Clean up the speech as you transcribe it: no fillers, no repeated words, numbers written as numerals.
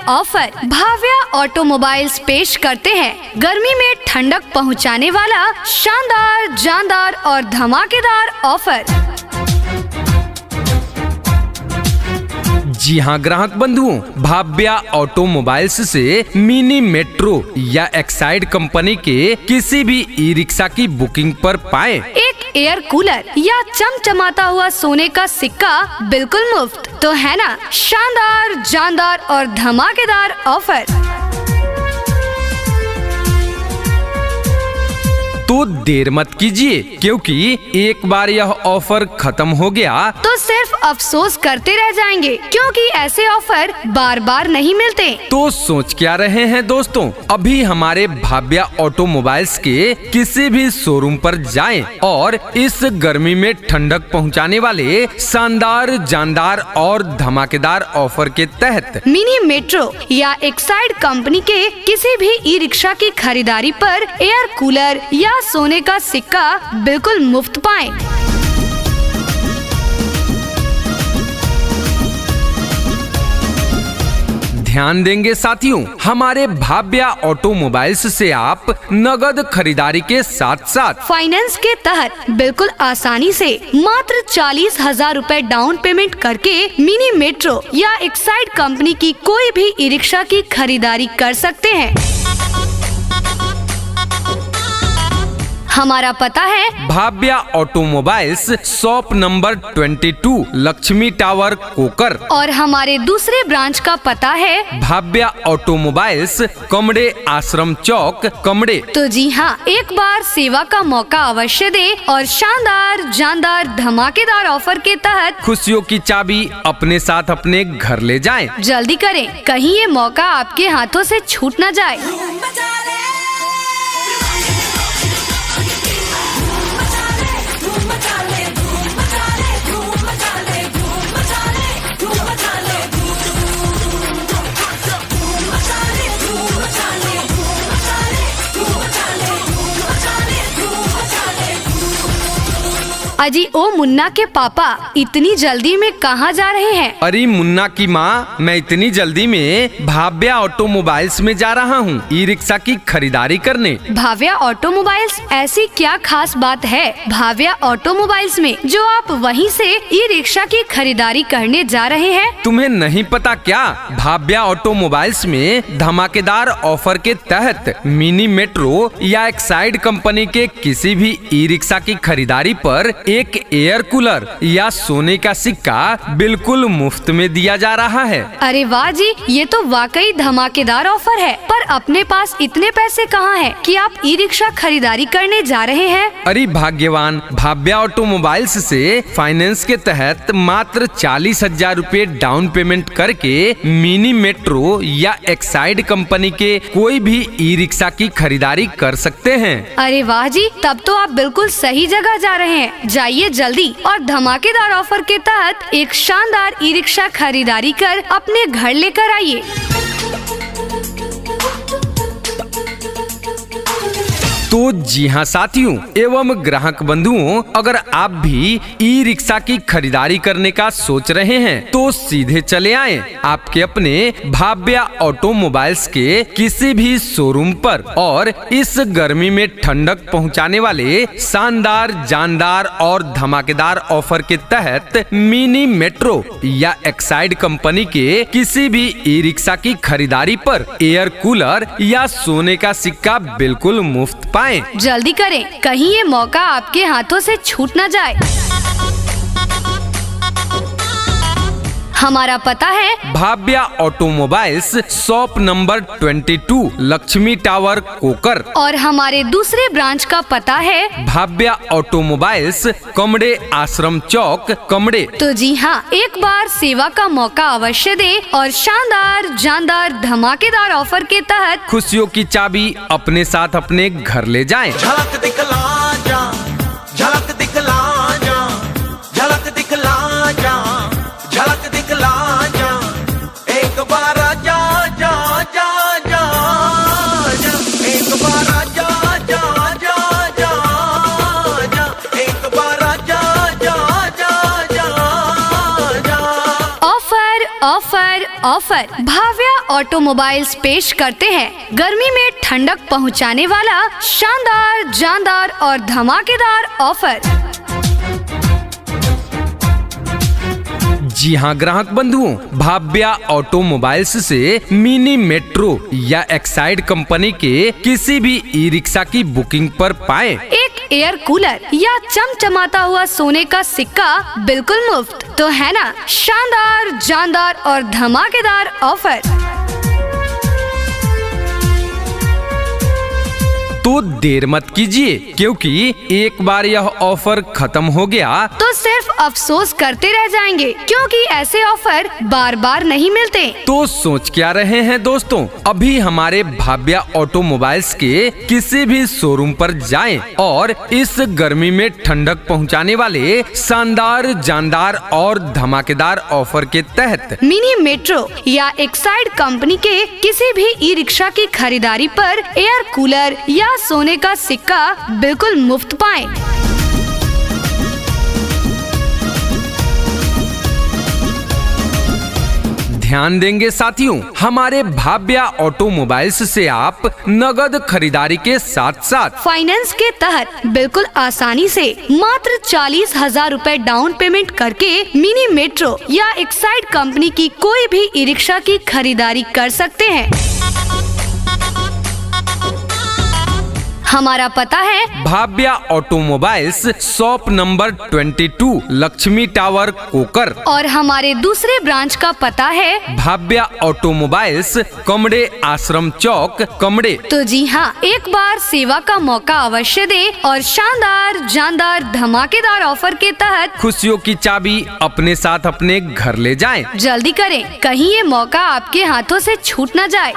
Offer. Bhavya automobiles पेश करते हैं गर्मी में ठंडक पहुंचाने वाला शानदार, जानदार और धमाकेदार ऑफर। जी हाँ ग्राहक बंधुओं, भाव्या ऑटोमोबाइल्स से मिनी मेट्रो या एक्साइड कंपनी के किसी भी ई रिक्शा की बुकिंग पर पाएं एक एयर कूलर या चमचमाता हुआ सोने का सिक्का बिल्कुल मुफ्त। तो है ना शानदार, जानदार और धमाकेदार ऑफर। तो देर मत कीजिए, क्योंकि एक बार यह ऑफर खत्म हो गया तो सिर्फ अफसोस करते रह जाएंगे, क्योंकि ऐसे ऑफर बार बार नहीं मिलते। तो सोच क्या रहे हैं दोस्तों, अभी हमारे भाव्या ऑटोमोबाइल्स के किसी भी शोरूम पर जाएं और इस गर्मी में ठंडक पहुंचाने वाले शानदार, जानदार और धमाकेदार ऑफर के तहत मिनी मेट्रो या एक्साइड कंपनी के किसी भी ई रिक्शा की खरीदारी पर एयर कूलर या सोने का सिक्का बिल्कुल मुफ्त पाएं। ध्यान देंगे साथियों, हमारे भाव्या ऑटोमोबाइल्स से आप नगद खरीदारी के साथ साथ फाइनेंस के तहत बिल्कुल आसानी से मात्र 40,000 रूपए डाउन पेमेंट करके मिनी मेट्रो या एक्साइड कंपनी की कोई भी ई रिक्शा की खरीदारी कर सकते हैं। हमारा पता है Bhavya automobiles, shop number 22, Lakshmi tower, Kokar. और हमारे दूसरे ब्रांच का पता है भाव्या ऑटोमोबाइल्स, कमड़े आश्रम चौक, कमड़े। तो जी हाँ, एक बार सेवा का मौका अवश्य दें और शानदार, जानदार, धमाकेदार ऑफर के तहत खुशियों की चाबी अपने साथ अपने घर ले जाएं। जल्दी करें, कहीं ये मौका आपके हाथों से छूट न जाए। अजी ओ मुन्ना के पापा, इतनी जल्दी में कहाँ जा रहे हैं? अरे मुन्ना की माँ, मैं इतनी जल्दी में भाव्या ऑटोमोबाइल्स में जा रहा हूँ ई रिक्शा की खरीदारी करने। भाव्या ऑटोमोबाइल्स, ऐसी क्या खास बात है भाव्या ऑटोमोबाइल्स में जो आप वहीं से ई रिक्शा की खरीदारी करने जा रहे हैं? तुम्हें नहीं पता क्या? भाव्या ऑटोमोबाइल्स में धमाकेदार ऑफर के तहत मिनी मेट्रो या एक्साइड कंपनी के किसी भी ई रिक्शा की खरीदारी पर एक एयर कूलर या सोने का सिक्का बिल्कुल मुफ्त में दिया जा रहा है। अरे वाह जी, ये तो वाकई धमाकेदार ऑफर है। पर अपने पास इतने पैसे कहाँ हैं कि आप ई रिक्शा खरीदारी करने जा रहे हैं? अरे भाग्यवान, भाव्या ऑटोमोबाइल्स से फाइनेंस के तहत मात्र 40,000 रूपए डाउन पेमेंट करके मिनी मेट्रो या एक्साइड कंपनी के कोई भी ई रिक्शा की खरीदारी कर सकते हैं। अरे वाह जी, तब तो आप बिल्कुल सही जगह जा रहे हैं। जाइए जल्दी और धमाकेदार ऑफर के तहत एक शानदार ई रिक्शा खरीदारी कर अपने घर लेकर आइए। तो जी हाँ साथियों एवं ग्राहक बंधुओं, अगर आप भी ई रिक्शा की खरीदारी करने का सोच रहे हैं तो सीधे चले आएं आपके अपने भाव्या ऑटोमोबाइल्स के किसी भी शोरूम पर और इस गर्मी में ठंडक पहुंचाने वाले शानदार, जानदार और धमाकेदार ऑफर के तहत मिनी मेट्रो या एक्साइड कंपनी के किसी भी ई रिक्शा की खरीदारी पर एयर कूलर या सोने का सिक्का बिल्कुल मुफ्त पाएं। जल्दी करें, कहीं ये मौका आपके हाथों से छूट न जाए। हमारा पता है Bhavya automobiles, shop number 22, Lakshmi tower, Kokar. और हमारे दूसरे ब्रांच का पता है भाव्या ऑटोमोबाइल्स, कमड़े आश्रम चौक, कमड़े। तो जी हाँ, एक बार सेवा का मौका अवश्य दें और शानदार, जानदार, धमाकेदार ऑफर के तहत खुशियों की चाबी अपने साथ अपने घर ले जाएं। झलक दिखला जा, झलक दिखला जा, झलक दिखला जा, झलक दिखला जा, एक बार जा जा जा जा जा, एक बार जा जा जा जा जा, एक बार जा जा जा जा जा। Offer offer offer. Bhavya automobiles पेश करते हैं गर्मी में ठंडक पहुंचाने वाला शानदार, जानदार और धमाकेदार ऑफर। जी हाँ ग्राहक बंधुओं, भाव्या ऑटोमोबाइल्स से मिनी मेट्रो या एक्साइड कंपनी के किसी भी ई रिक्शा की बुकिंग पर पाएं एक एयर कूलर या चमचमाता हुआ सोने का सिक्का बिल्कुल मुफ्त। तो है ना शानदार, जानदार और धमाकेदार ऑफर। तो देर मत कीजिए, क्योंकि एक बार यह ऑफर खत्म हो गया तो सिर्फ अफसोस करते रह जाएंगे, क्योंकि ऐसे ऑफर बार बार नहीं मिलते। तो सोच क्या रहे हैं दोस्तों, अभी हमारे भाव्या ऑटोमोबाइल्स के किसी भी शोरूम पर जाएं और इस गर्मी में ठंडक पहुंचाने वाले शानदार, जानदार और धमाकेदार ऑफर के तहत मिनी मेट्रो या एक्साइड कंपनी के किसी भी ई रिक्शा की खरीदारी पर एयर कूलर या सोने का सिक्का बिल्कुल मुफ्त पाएं। ध्यान देंगे साथियों, हमारे भाव्या ऑटोमोबाइल्स से आप नगद खरीदारी के साथ साथ फाइनेंस के तहत बिल्कुल आसानी से मात्र 40,000 रूपए डाउन पेमेंट करके मिनी मेट्रो या एक्साइड कंपनी की कोई भी ई रिक्शा की खरीदारी कर सकते हैं। हमारा पता है Bhavya automobiles, shop number 22, Lakshmi tower, Kokar. और हमारे दूसरे ब्रांच का पता है भाव्या ऑटोमोबाइल्स, कमड़े आश्रम चौक, कमड़े। तो जी हाँ, एक बार सेवा का मौका अवश्य दें और शानदार, जानदार, धमाकेदार ऑफर के तहत खुशियों की चाबी अपने साथ अपने घर ले जाएं। जल्दी करें, कहीं ये मौका आपके हाथों से छूट न जाए।